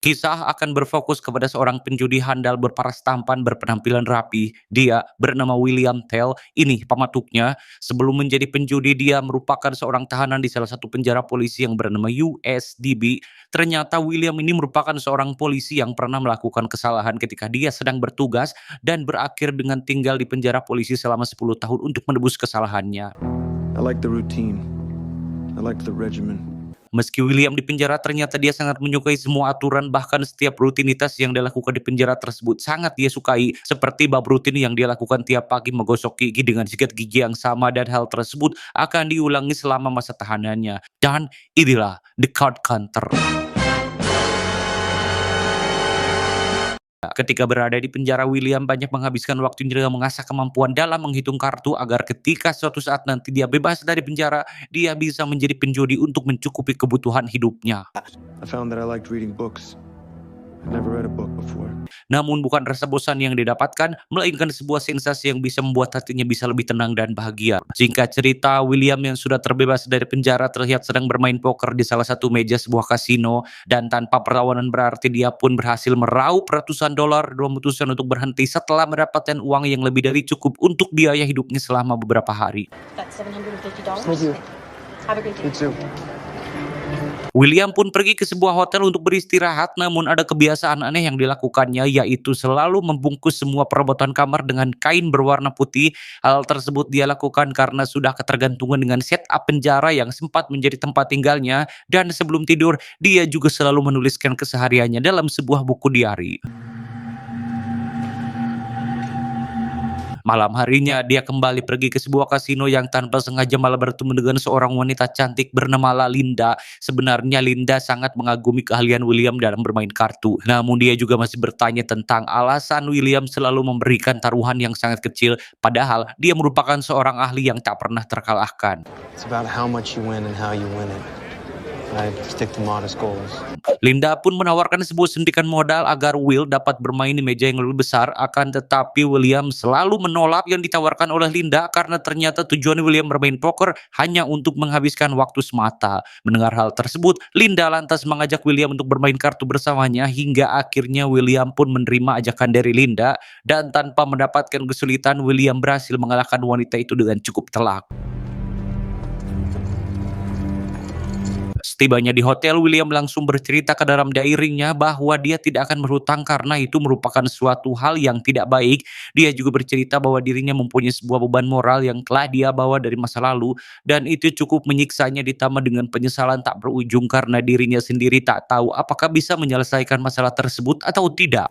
Kisah akan berfokus kepada seorang penjudi handal berparas tampan berpenampilan rapi. Dia bernama William Tell. Ini pematuknya. Sebelum menjadi penjudi, dia merupakan seorang tahanan di salah satu penjara polisi yang bernama USDB. Ternyata William ini merupakan seorang polisi yang pernah melakukan kesalahan ketika dia sedang bertugas dan berakhir dengan tinggal di penjara polisi selama 10 tahun untuk menebus kesalahannya. I like the routine. I like the regimen. Meski William di penjara, ternyata dia sangat menyukai semua aturan, bahkan setiap rutinitas yang dia lakukan di penjara tersebut sangat dia sukai. Seperti bab rutin yang dia lakukan tiap pagi menggosok gigi dengan sikat gigi yang sama, dan hal tersebut akan diulangi selama masa tahanannya. Dan inilah The Card Counter. Ketika berada di penjara, William banyak menghabiskan waktunya dengan mengasah kemampuan dalam menghitung kartu agar ketika suatu saat nanti dia bebas dari penjara, dia bisa menjadi penjudi untuk mencukupi kebutuhan hidupnya. I found that I liked reading books. I'd never read a book before. Namun bukan rasa bosan yang didapatkan, melainkan sebuah sensasi yang bisa membuat hatinya bisa lebih tenang dan bahagia. Singkat cerita, William yang sudah terbebas dari penjara terlihat sedang bermain poker di salah satu meja sebuah kasino, dan tanpa perlawanan berarti dia pun berhasil meraup ratusan dolar dan memutuskan untuk berhenti setelah mendapatkan uang yang lebih dari cukup untuk biaya hidupnya selama beberapa hari. That's $750. Thank you. Have a good day. You too. William pun pergi ke sebuah hotel untuk beristirahat, namun ada kebiasaan aneh yang dilakukannya, yaitu selalu membungkus semua perabotan kamar dengan kain berwarna putih. Hal tersebut dia lakukan karena sudah ketergantungan dengan setup penjara yang sempat menjadi tempat tinggalnya, dan sebelum tidur, dia juga selalu menuliskan kesehariannya dalam sebuah buku diari. Malam harinya, dia kembali pergi ke sebuah kasino yang tanpa sengaja malah bertemu dengan seorang wanita cantik bernama Linda. Sebenarnya Linda sangat mengagumi keahlian William dalam bermain kartu. Namun dia juga masih bertanya tentang alasan William selalu memberikan taruhan yang sangat kecil, padahal dia merupakan seorang ahli yang tak pernah terkalahkan. It's about how much you win and how you win it. I stick to modest goals. Linda pun menawarkan sebuah suntikan modal agar Will dapat bermain di meja yang lebih besar, akan tetapi William selalu menolak yang ditawarkan oleh Linda karena ternyata tujuan William bermain poker hanya untuk menghabiskan waktu semata. Mendengar hal tersebut, Linda lantas mengajak William untuk bermain kartu bersamanya, hingga akhirnya William pun menerima ajakan dari Linda, dan tanpa mendapatkan kesulitan, William berhasil mengalahkan wanita itu dengan cukup telak. Setibanya di hotel, William langsung bercerita ke dalam diary-nya bahwa dia tidak akan berhutang karena itu merupakan suatu hal yang tidak baik. Dia juga bercerita bahwa dirinya mempunyai sebuah beban moral yang telah dia bawa dari masa lalu, dan itu cukup menyiksanya, ditambah dengan penyesalan tak berujung karena dirinya sendiri tak tahu apakah bisa menyelesaikan masalah tersebut atau tidak.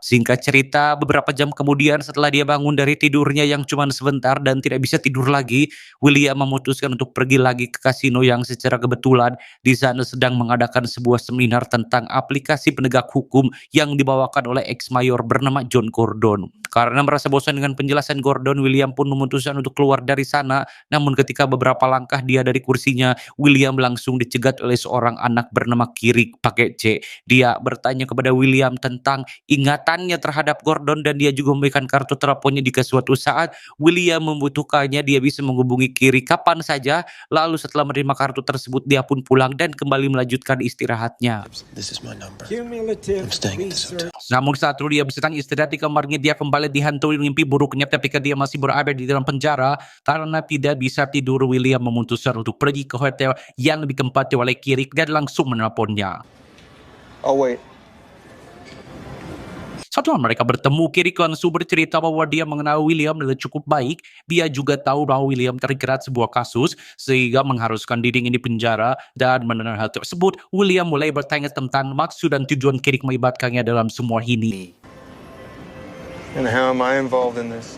Singkat cerita, beberapa jam kemudian setelah dia bangun dari tidurnya yang cuma sebentar dan tidak bisa tidur lagi, William memutuskan untuk pergi lagi ke kasino yang secara kebetulan di sana sedang mengadakan sebuah seminar tentang aplikasi penegak hukum yang dibawakan oleh ex-mayor bernama John Gordon. Karena merasa bosan dengan penjelasan Gordon, William pun memutuskan untuk keluar dari sana. Namun ketika beberapa langkah dia dari kursinya, William langsung dicegat oleh seorang anak bernama Kirik pakai C. Dia bertanya kepada William tentang ingatannya terhadap Gordon, dan dia juga memberikan kartu teleponnya jika suatu saat William membutuhkannya, dia bisa menghubungi Kiri kapan saja. Lalu setelah menerima kartu tersebut, dia pun pulang dan kembali melanjutkan istirahatnya. This is my number. Cumulative I'm staying at this hotel. research. Namun saat itu dia bersedang istirahat di kamarnya, dia kembali dihantui mimpi buruknya ketika dia masih berada di dalam penjara. Karena tidak bisa tidur, William memutuskan untuk pergi ke hotel yang ditempati oleh Kirik dan langsung menelponnya. Oh wait. Setelah mereka bertemu, Kirik langsung bercerita bahwa dia mengenal William dengan cukup baik. Dia juga tahu bahwa William terjerat sebuah kasus sehingga mengharuskan dirinya di penjara, dan mendengar hal tersebut, William mulai bertanya tentang maksud dan tujuan Kirik melibatkannya dalam semua ini. And how am I involved in this?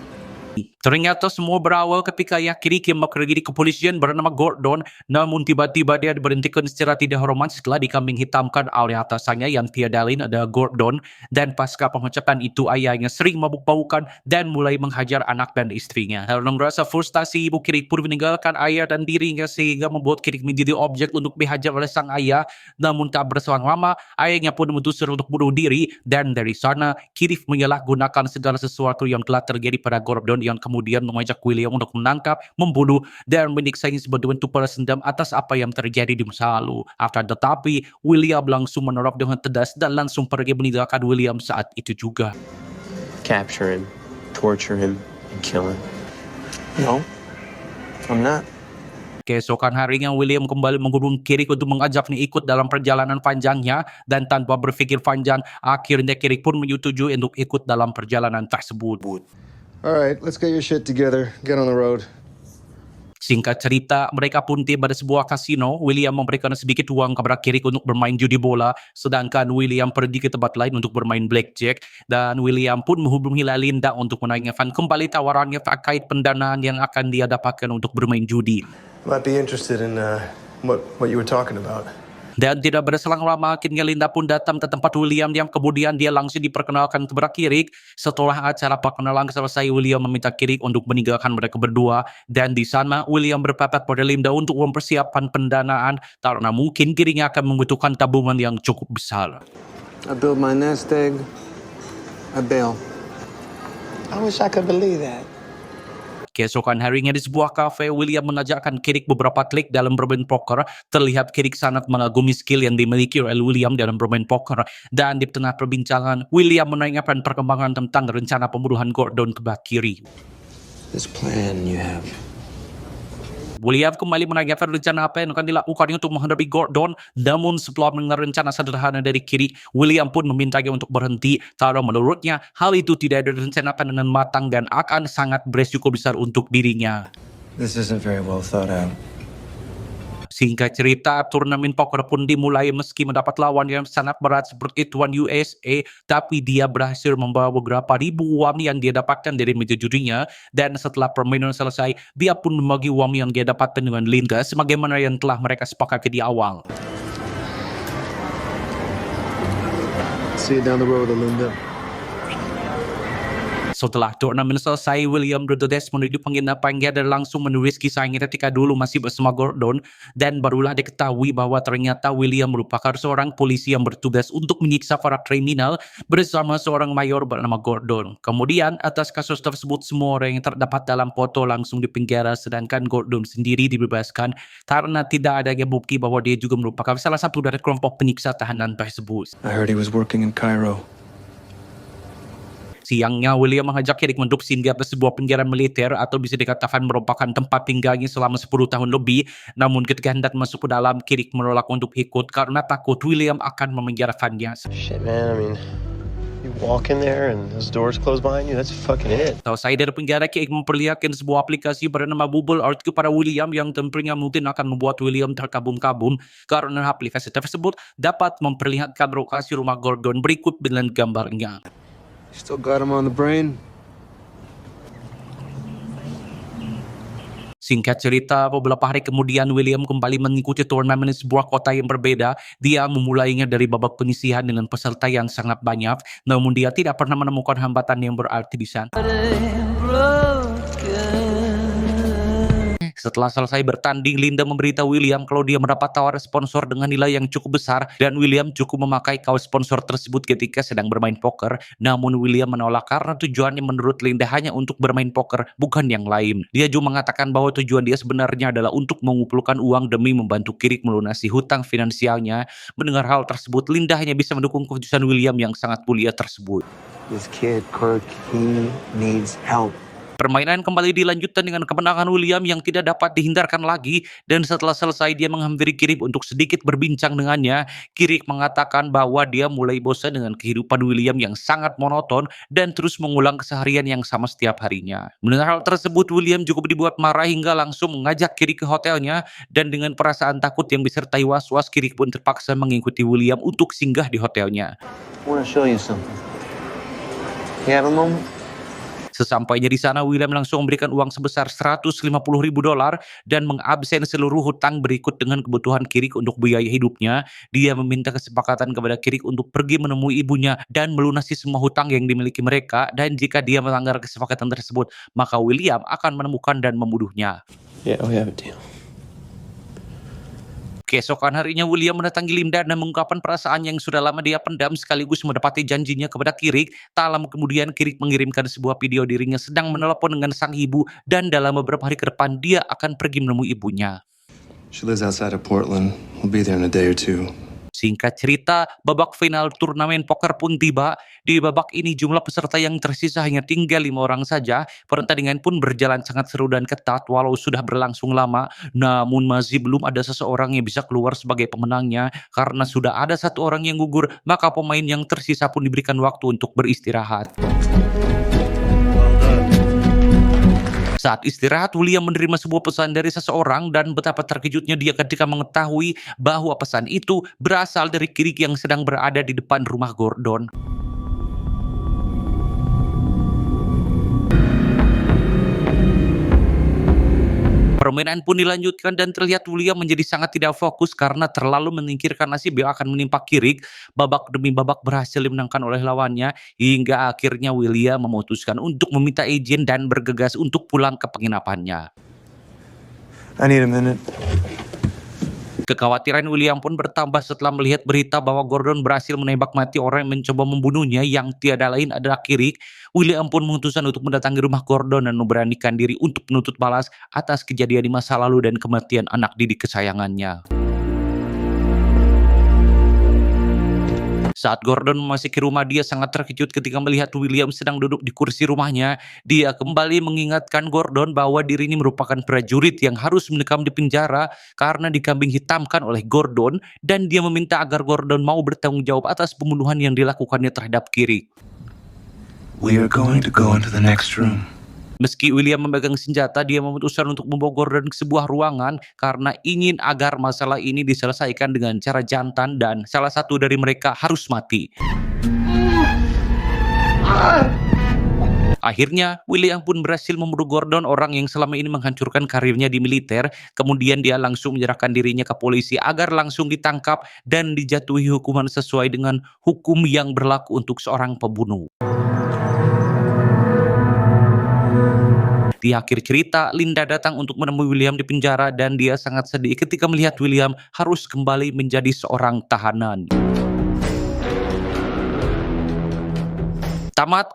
Ternyata semua berawal ketika Kirik yang bekerja di kepolisian bernama Gordon, namun tiba-tiba dia diberhentikan secara tidak hormat setelah dikambing hitamkan oleh atasannya yang tiada lain adalah Gordon. Dan pasca pemecatan itu, ayahnya sering mabuk-mabukan dan mulai menghajar anak dan istrinya. Karena merasa frustasi, ibu Kirik pun meninggalkan ayah dan dirinya, sehingga membuat Kirik menjadi objek untuk dihajar oleh sang ayah. Namun tak berselang lama, ayahnya pun memutuskan untuk bunuh diri, dan dari sana Kirik menyalahgunakan segala sesuatu yang telah terjadi pada Gordon Leon kemudian mengajak William untuk menangkap, membunuh, dan menyiksa sebagai bentuk balas dendam atas apa yang terjadi di masa lalu. Tetapi, William langsung menolak dengan tegas dan langsung pergi meninggalkan William saat itu juga. Capture him, torture him, and kill him. No, I'm not. Keesokan harinya, William kembali menghubungi Kirik untuk mengajaknya ikut dalam perjalanan panjangnya, dan tanpa berpikir panjang, akhirnya Kirik pun menyetujui untuk ikut dalam perjalanan tersebut. All right, let's get your shit together. Get on the road. Singkat cerita, mereka pun tiba di sebuah kasino. William memberikan sedikit uang kepada Kirik untuk bermain judi bola, sedangkan William pergi ke tempat lain untuk bermain blackjack. Dan William pun menghubungi Linda untuk menanyakan kembali tawarannya terkait pendanaan yang akan dia dapatkan untuk bermain judi. Might be interested in what you were talking about. Dan tidak berselang lama, akhirnya Linda pun datang ke tempat William, yang kemudian dia langsung diperkenalkan kepada Kirik. Setelah acara perkenalan selesai, William meminta Kirik untuk meninggalkan mereka berdua, dan di sana William berpapat pada Linda untuk mempersiapkan pendanaan karena mungkin Kiriknya akan membutuhkan tabungan yang cukup besar. I build my nest egg. I bail. I wish I could believe that. Keesokan harinya di sebuah kafe, William mengajarkan Kirik beberapa trik dalam bermain poker. Terlihat Kirik sangat mengagumi skill yang dimiliki oleh William dalam bermain poker. Dan di tengah perbincangan, William menanyakan perkembangan tentang rencana pembunuhan Gordon kepada Kirik. This plan you have. William kembali menanyakan rencana apa yang akan dilakukannya untuk menghadapi Gordon. Namun setelah mendengar rencana sederhana dari Kirik, William pun memintanya untuk berhenti karena menurutnya hal itu tidak direncanakan dengan matang dan akan sangat beresiko besar untuk dirinya. This isn't very well thought out. Singkat cerita, turnamen poker pun dimulai meski mendapat lawan yang sangat berat seperti Tuan USA, tapi dia berhasil membawa beberapa ribu uang yang dia dapatkan dari meja jurinya, dan setelah permainan selesai, dia pun membagi uang yang dia dapatkan dengan Linda sebagaimana yang telah mereka sepakati di awal. See you down the road, Linda. Setelah turnamen selesai, William bergegas menuju penginapannya dan langsung menulis kisahnya ketika dulu masih bersama Gordon, dan barulah diketahui bahwa ternyata William merupakan seorang polisi yang bertugas untuk menyiksa para kriminal bersama seorang mayor bernama Gordon. Kemudian, atas kasus tersebut, semua orang yang terdapat dalam foto langsung dipenjara, sedangkan Gordon sendiri dibebaskan karena tidak adanya bukti bahwa dia juga merupakan salah satu dari kelompok penyiksa tahanan tersebut. I heard he was working in Cairo. Siangnya, William mengajak Kirik untuk singgah ke sebuah penjara militer atau bisa dikatakan merupakan tempat tinggalnya selama 10 tahun lebih. Namun ketika hendak masuk ke dalam, Kirik menolak untuk ikut karena takut William akan memenjarakannya. Shit, man. I mean, you walk in there and those doors close behind you. That's fucking it. Selesai dari penjara, Kirik memperlihatkan sebuah aplikasi bernama Bubble Art kepada William yang tentunya mungkin akan membuat William terkagum-kagum karena aplikasi tersebut dapat memperlihatkan lokasi rumah Gordon berikut dengan gambarnya. Still got him on the brain. Singkat cerita, beberapa hari kemudian William kembali mengikuti turnamen di sebuah kota yang berbeda. Dia memulainya dari babak penyisihan dengan peserta yang sangat banyak, namun dia tidak pernah menemukan hambatan yang berarti di sana. Setelah selesai bertanding, Linda memberitahu William kalau dia mendapat tawaran sponsor dengan nilai yang cukup besar, dan William cukup memakai kaos sponsor tersebut ketika sedang bermain poker. Namun William menolak karena tujuannya menurut Linda hanya untuk bermain poker, bukan yang lain. Dia juga mengatakan bahwa tujuan dia sebenarnya adalah untuk mengumpulkan uang demi membantu Kirik melunasi hutang finansialnya. Mendengar hal tersebut, Linda hanya bisa mendukung keputusan William yang sangat mulia tersebut. This kid, Kirk, he needs help. Permainan kembali dilanjutkan dengan kemenangan William yang tidak dapat dihindarkan lagi, dan setelah selesai dia menghampiri Kirik untuk sedikit berbincang dengannya. Kirik mengatakan bahwa dia mulai bosan dengan kehidupan William yang sangat monoton dan terus mengulang keseharian yang sama setiap harinya. Mendengar hal tersebut, William cukup dibuat marah hingga langsung mengajak Kirik ke hotelnya, dan dengan perasaan takut yang disertai was-was, Kirik pun terpaksa mengikuti William untuk singgah di hotelnya. I want to show you something. You have a moment? Sesampainya di sana, William langsung memberikan uang sebesar $150.000 dan mengabsen seluruh hutang berikut dengan kebutuhan Kirik untuk biaya hidupnya. Dia meminta kesepakatan kepada Kirik untuk pergi menemui ibunya dan melunasi semua hutang yang dimiliki mereka, dan jika dia melanggar kesepakatan tersebut, maka William akan menemukan dan membunuhnya. Yeah, we have a deal. Keesokan harinya William mendatangi Linda dan mengungkapkan perasaan yang sudah lama dia pendam sekaligus mendapati janjinya kepada Kirik. Tak lama kemudian Kirik mengirimkan sebuah video dirinya sedang menelepon dengan sang ibu dan dalam beberapa hari ke depan dia akan pergi menemui ibunya. She lives outside of Portland. We'll be there in a day or two. Singkat cerita, babak final turnamen poker pun tiba. Di babak ini jumlah peserta yang tersisa hanya tinggal 5 orang saja. Pertandingan pun berjalan sangat seru dan ketat walau sudah berlangsung lama. Namun masih belum ada seseorang yang bisa keluar sebagai pemenangnya. Karena sudah ada satu orang yang gugur, maka pemain yang tersisa pun diberikan waktu untuk beristirahat. Saat istirahat, William menerima sebuah pesan dari seseorang dan betapa terkejutnya dia ketika mengetahui bahwa pesan itu berasal dari Kirik yang sedang berada di depan rumah Gordon. Permainan pun dilanjutkan dan terlihat William menjadi sangat tidak fokus karena terlalu menyingkirkan nasib yang akan menimpa Kirik. Babak demi babak berhasil dimenangkan oleh lawannya hingga akhirnya William memutuskan untuk meminta izin dan bergegas untuk pulang ke penginapannya. I need a minute. Kekhawatiran William pun bertambah setelah melihat berita bahwa Gordon berhasil menembak mati orang yang mencoba membunuhnya yang tiada lain adalah Kirik. William pun memutuskan untuk mendatangi rumah Gordon dan memberanikan diri untuk menuntut balas atas kejadian di masa lalu dan kematian anak didik kesayangannya. Saat Gordon memasuki rumah, dia sangat terkejut ketika melihat William sedang duduk di kursi rumahnya. Dia kembali mengingatkan Gordon bahwa dirinya merupakan prajurit yang harus mendekam di penjara karena dikambing hitamkan oleh Gordon, dan dia meminta agar Gordon mau bertanggung jawab atas pembunuhan yang dilakukannya terhadap Kirik. We are going to go into the next room. Meski William memegang senjata, dia memutuskan untuk membawa Gordon ke sebuah ruangan karena ingin agar masalah ini diselesaikan dengan cara jantan dan salah satu dari mereka harus mati. Akhirnya, William pun berhasil membunuh Gordon, orang yang selama ini menghancurkan karirnya di militer. Kemudian dia langsung menyerahkan dirinya ke polisi agar langsung ditangkap dan dijatuhi hukuman sesuai dengan hukum yang berlaku untuk seorang pembunuh. Di akhir cerita, Linda datang untuk menemui William di penjara dan dia sangat sedih ketika melihat William harus kembali menjadi seorang tahanan. Tamat.